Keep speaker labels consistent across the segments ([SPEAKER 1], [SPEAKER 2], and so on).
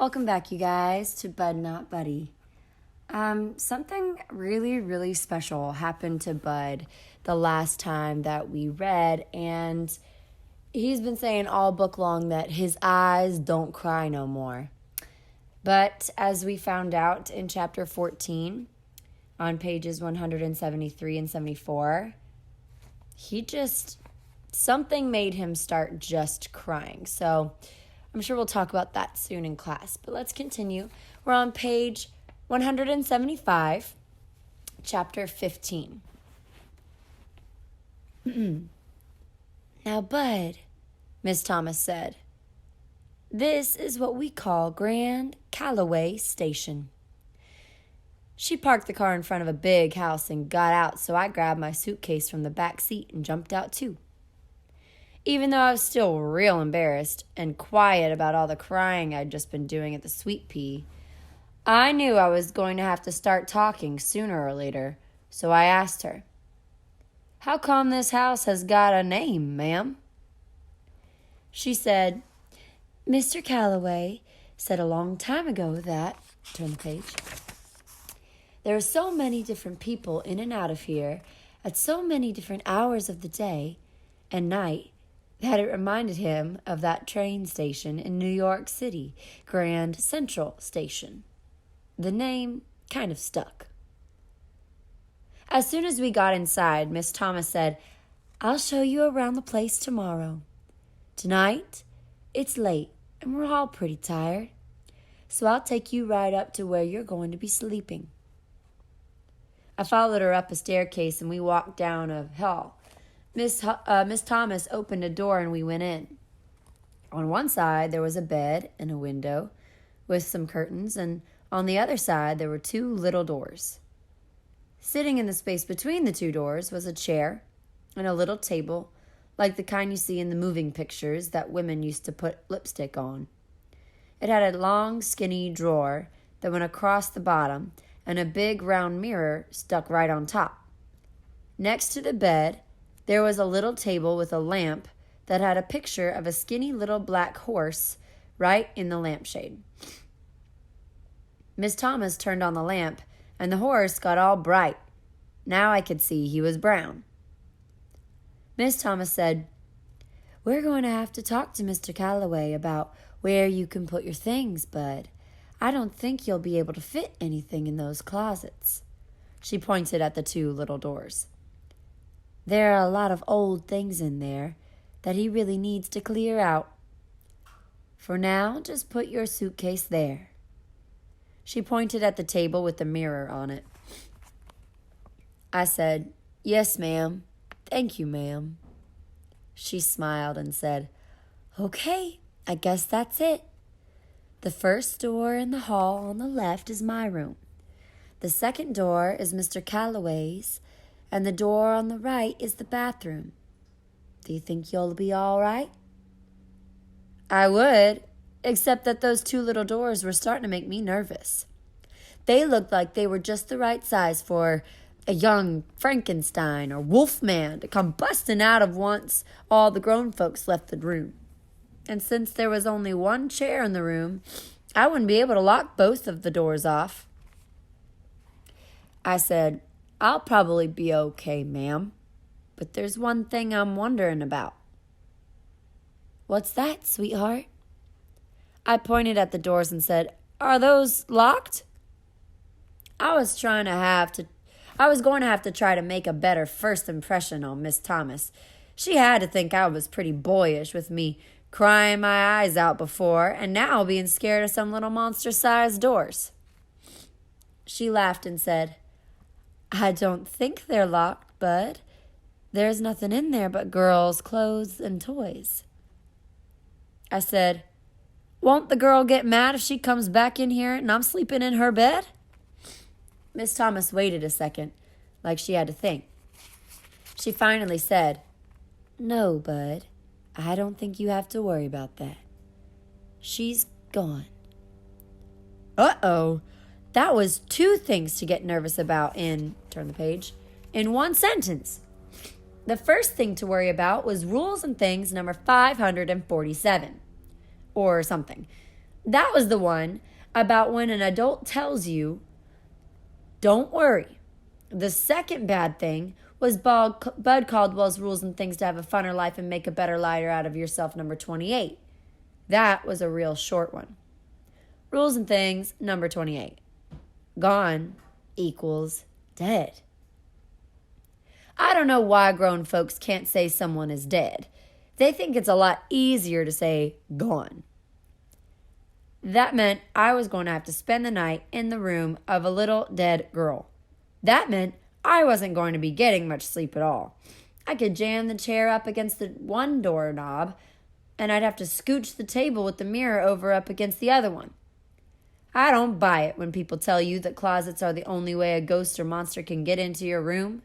[SPEAKER 1] Welcome back, you guys, to Bud Not Buddy. Something really, really special happened to Bud the last time that we read, and he's been saying all book long that his eyes don't cry no more. But as we found out in chapter 14, on pages 173 and 74, something made him start just crying. So I'm sure we'll talk about that soon in class. But let's continue. We're on page 175, chapter 15. Now, Bud, Miss Thomas said, this is what we call Grand Calloway Station. She parked the car in front of a big house and got out, so I grabbed my suitcase from the back seat and jumped out too. Even though I was still real embarrassed and quiet about all the crying I'd just been doing at the Sweet Pea, I knew I was going to have to start talking sooner or later, so I asked her, "How come this house has got a name, ma'am?" She said, "Mr. Calloway said a long time ago that," turn the page, "there are so many different people in and out of here at so many different hours of the day and night that it reminded him of that train station in New York City, Grand Central Station. The name kind of stuck." As soon as we got inside, Miss Thomas said, "I'll show you around the place tomorrow. Tonight, it's late and we're all pretty tired, so I'll take you right up to where you're going to be sleeping." I followed her up a staircase and we walked down a hall. Miss Thomas opened a door and we went in. On one side, there was a bed and a window with some curtains, and on the other side, there were two little doors. Sitting in the space between the two doors was a chair and a little table, like the kind you see in the moving pictures that women used to put lipstick on. It had a long, skinny drawer that went across the bottom and a big round mirror stuck right on top. Next to the bed, there was a little table with a lamp that had a picture of a skinny little black horse right in the lampshade. Miss Thomas turned on the lamp, and the horse got all bright. Now I could see he was brown. Miss Thomas said, "We're going to have to talk to Mr. Calloway about where you can put your things, Bud. I don't think you'll be able to fit anything in those closets." She pointed at the two little doors. "There are a lot of old things in there that he really needs to clear out. For now, just put your suitcase there." She pointed at the table with the mirror on it. I said, "Yes, ma'am. Thank you, ma'am." She smiled and said, "Okay, I guess that's it. The first door in the hall on the left is my room. The second door is Mr. Calloway's, and the door on the right is the bathroom. Do you think you'll be all right?" I would, except that those two little doors were starting to make me nervous. They looked like they were just the right size for a young Frankenstein or Wolfman to come busting out of once all the grown folks left the room. And since there was only one chair in the room, I wouldn't be able to lock both of the doors off. I said, "I'll probably be okay, ma'am, but there's one thing I'm wondering about." "What's that, sweetheart?" I pointed at the doors and said, "Are those locked?" I was going to have to try to make a better first impression on Miss Thomas. She had to think I was pretty boyish with me crying my eyes out before and now being scared of some little monster-sized doors. She laughed and said, "I don't think they're locked, Bud. There's nothing in there but girls' clothes and toys." I said, "Won't the girl get mad if she comes back in here and I'm sleeping in her bed?" Miss Thomas waited a second, like she had to think. She finally said, "No, Bud, I don't think you have to worry about that. She's gone." Uh-oh. That was two things to get nervous about in one sentence. The first thing to worry about was rules and things number 547. Or something. That was the one about when an adult tells you, don't worry. The second bad thing was Bud Caldwell's Rules and Things to Have a Funner Life and Make a Better Liar Out of Yourself, number 28. That was a real short one. Rules and Things, number 28. Gone equals dead. I don't know why grown folks can't say someone is dead. They think it's a lot easier to say gone. That meant I was going to have to spend the night in the room of a little dead girl. That meant I wasn't going to be getting much sleep at all. I could jam the chair up against the one doorknob, and I'd have to scooch the table with the mirror over up against the other one. I don't buy it when people tell you that closets are the only way a ghost or monster can get into your room.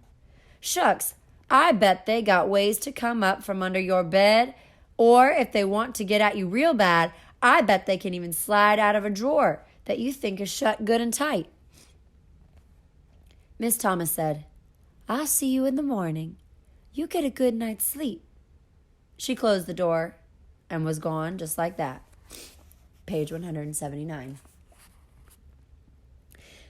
[SPEAKER 1] Shucks, I bet they got ways to come up from under your bed, or if they want to get at you real bad, I bet they can even slide out of a drawer that you think is shut good and tight. Miss Thomas said, I'll see you in the morning. You get a good night's sleep. She closed the door and was gone just like that. Page 179.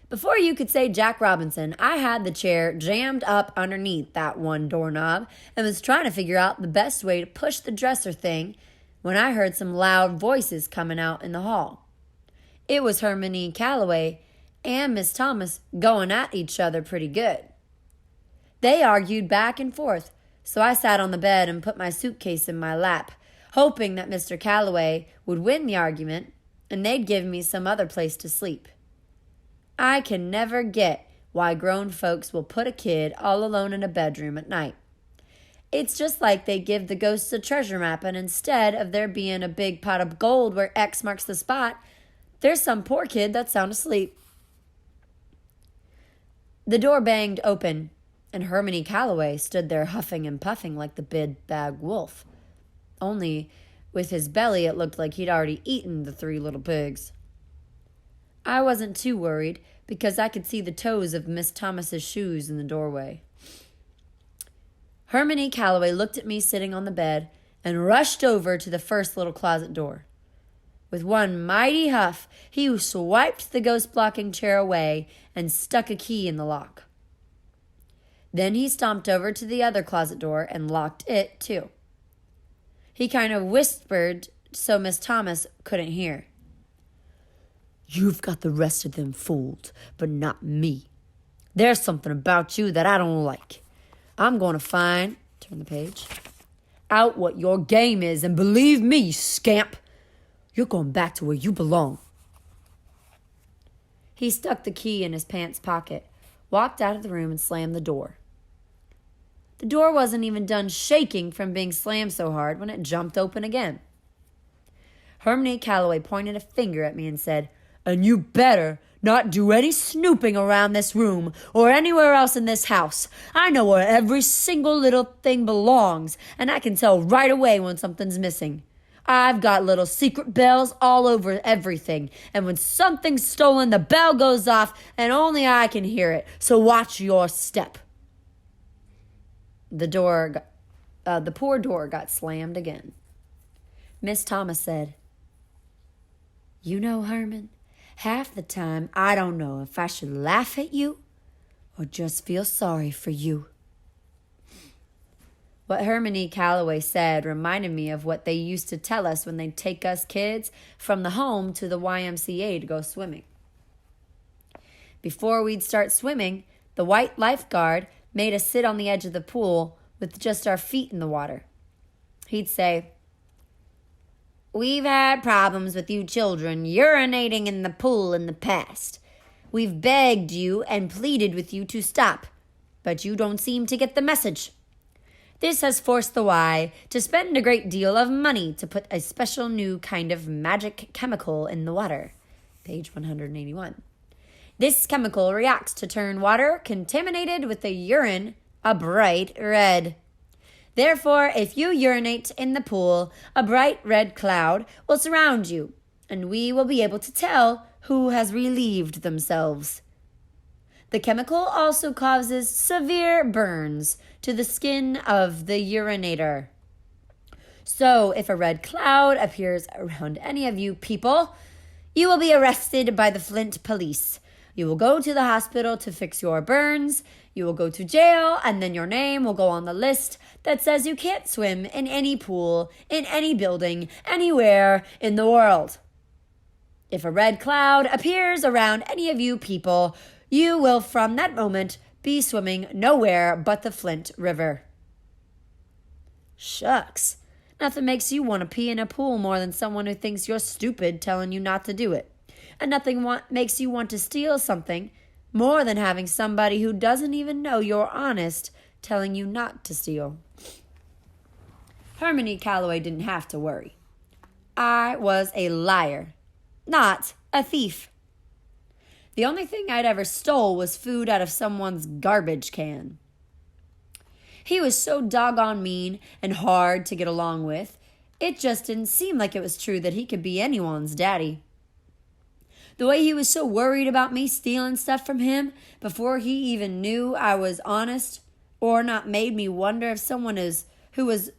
[SPEAKER 1] Before you could say Jack Robinson, I had the chair jammed up underneath that one doorknob and was trying to figure out the best way to push the dresser thing when I heard some loud voices coming out in the hall. It was Hermione Calloway and Miss Thomas going at each other pretty good. They argued back and forth, so I sat on the bed and put my suitcase in my lap, hoping that Mr. Calloway would win the argument and they'd give me some other place to sleep. I can never get why grown folks will put a kid all alone in a bedroom at night. It's just like they give the ghosts a treasure map, and instead of there being a big pot of gold where X marks the spot, there's some poor kid that's sound asleep. The door banged open, and Hermione Calloway stood there huffing and puffing like the big bag wolf. Only with his belly it looked like he'd already eaten the 3 little pigs. I wasn't too worried because I could see the toes of Miss Thomas's shoes in the doorway. Hermione Calloway looked at me sitting on the bed and rushed over to the first little closet door. With one mighty huff, he swiped the ghost-blocking chair away and stuck a key in the lock. Then he stomped over to the other closet door and locked it, too. He kind of whispered so Miss Thomas couldn't hear. You've got the rest of them fooled, but not me. There's something about you that I don't like. I'm going to find, turn the page, out what your game is, and believe me, scamp, you're going back to where you belong. He stuck the key in his pants pocket, walked out of the room, and slammed the door. The door wasn't even done shaking from being slammed so hard when it jumped open again. Hermione Calloway pointed a finger at me and said, And you better not do any snooping around this room or anywhere else in this house. I know where every single little thing belongs, and I can tell right away when something's missing. I've got little secret bells all over everything, and when something's stolen, the bell goes off, and only I can hear it, so watch your step. The poor door got slammed again. Miss Thomas said, You know, Herman, half the time I don't know if I should laugh at you or just feel sorry for you. What Hermione Calloway said reminded me of what they used to tell us when they'd take us kids from the home to the YMCA to go swimming. Before we'd start swimming, the white lifeguard made us sit on the edge of the pool with just our feet in the water. He'd say, We've had problems with you children urinating in the pool in the past. We've begged you and pleaded with you to stop, but you don't seem to get the message. This has forced the Y to spend a great deal of money to put a special new kind of magic chemical in the water. Page 181. This chemical reacts to turn water contaminated with the urine a bright red. Therefore, if you urinate in the pool, a bright red cloud will surround you, and we will be able to tell who has relieved themselves. The chemical also causes severe burns to the skin of the urinator. So if a red cloud appears around any of you people, You will be arrested by the Flint police. You will go to the hospital to fix your burns. You will go to jail, and then your name will go on the list that says you can't swim in any pool, in any building, anywhere in the world. If a red cloud appears around any of you people, you will from that moment be swimming nowhere but the Flint River. Shucks. Nothing makes you want to pee in a pool more than someone who thinks you're stupid telling you not to do it. And nothing makes you want to steal something more than having somebody who doesn't even know you're honest telling you not to steal. Hermione Calloway didn't have to worry. I was a liar, not a thief. The only thing I'd ever stole was food out of someone's garbage can. He was so doggone mean and hard to get along with, it just didn't seem like it was true that he could be anyone's daddy. The way he was so worried about me stealing stuff from him before he even knew I was honest or not made me wonder if someone who was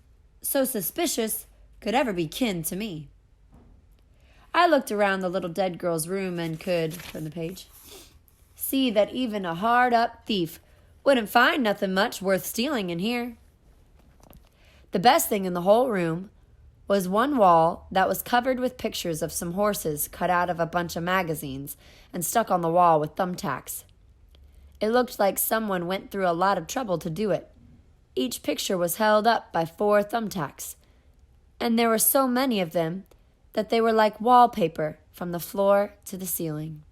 [SPEAKER 1] so suspicious could ever be kin to me. I looked around the little dead girl's room and could, from the page, see that even a hard-up thief wouldn't find nothing much worth stealing in here. The best thing in the whole room was one wall that was covered with pictures of some horses cut out of a bunch of magazines and stuck on the wall with thumbtacks. It looked like someone went through a lot of trouble to do it. Each picture was held up by 4 thumbtacks, and there were so many of them that they were like wallpaper from the floor to the ceiling.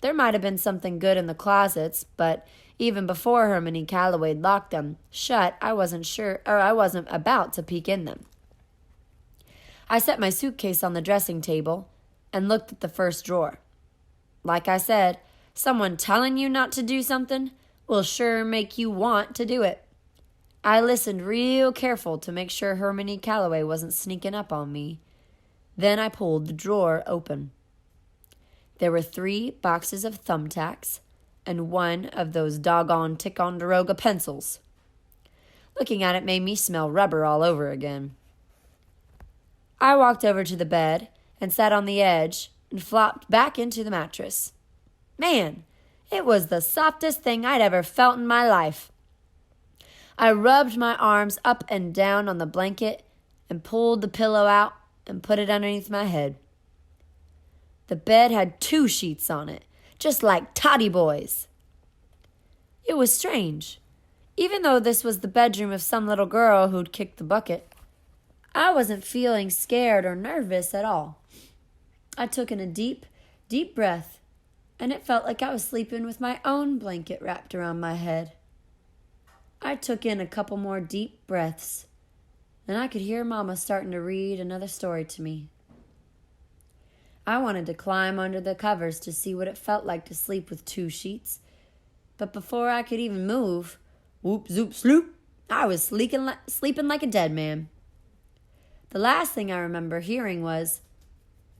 [SPEAKER 1] There might have been something good in the closets, but even before Hermione Calloway locked them shut, I wasn't about to peek in them. I set my suitcase on the dressing table and looked at the first drawer. Like I said, someone telling you not to do something will sure make you want to do it. I listened real careful to make sure Hermione Calloway wasn't sneaking up on me. Then I pulled the drawer open. There were 3 boxes of thumbtacks and 1 of those doggone Ticonderoga pencils. Looking at it made me smell rubber all over again. I walked over to the bed and sat on the edge and flopped back into the mattress. Man, it was the softest thing I'd ever felt in my life. I rubbed my arms up and down on the blanket and pulled the pillow out and put it underneath my head. The bed had 2 sheets on it, just like Toddy Boys. It was strange. Even though this was the bedroom of some little girl who'd kicked the bucket, I wasn't feeling scared or nervous at all. I took in a deep, deep breath, and it felt like I was sleeping with my own blanket wrapped around my head. I took in a couple more deep breaths, and I could hear Mama starting to read another story to me. I wanted to climb under the covers to see what it felt like to sleep with 2 sheets, but before I could even move, whoop, zoop, sloop, I was sleeping like a dead man. The last thing I remember hearing was,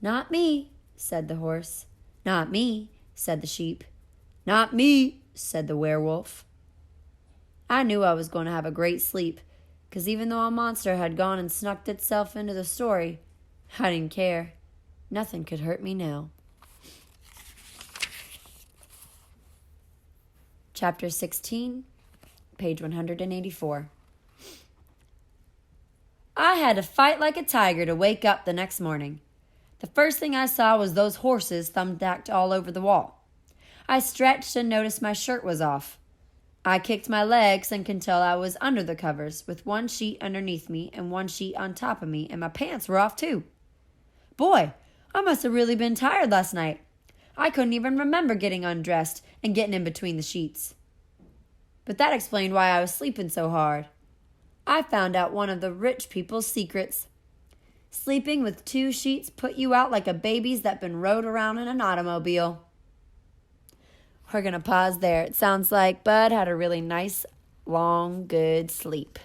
[SPEAKER 1] "Not me," said the horse. "Not me," said the sheep. "Not me," said the werewolf. I knew I was going to have a great sleep, because even though a monster had gone and snuck itself into the story, I didn't care. Nothing could hurt me now. Chapter 16, page 184. I had to fight like a tiger to wake up the next morning. The first thing I saw was those horses thumbtacked all over the wall. I stretched and noticed my shirt was off. I kicked my legs and could tell I was under the covers, with 1 sheet underneath me and 1 sheet on top of me, and my pants were off too. Boy, I must have really been tired last night. I couldn't even remember getting undressed and getting in between the sheets. But that explained why I was sleeping so hard. I found out one of the rich people's secrets. Sleeping with 2 sheets put you out like a baby's that been rode around in an automobile. We're going to pause there. It sounds like Bud had a really nice, long, good sleep.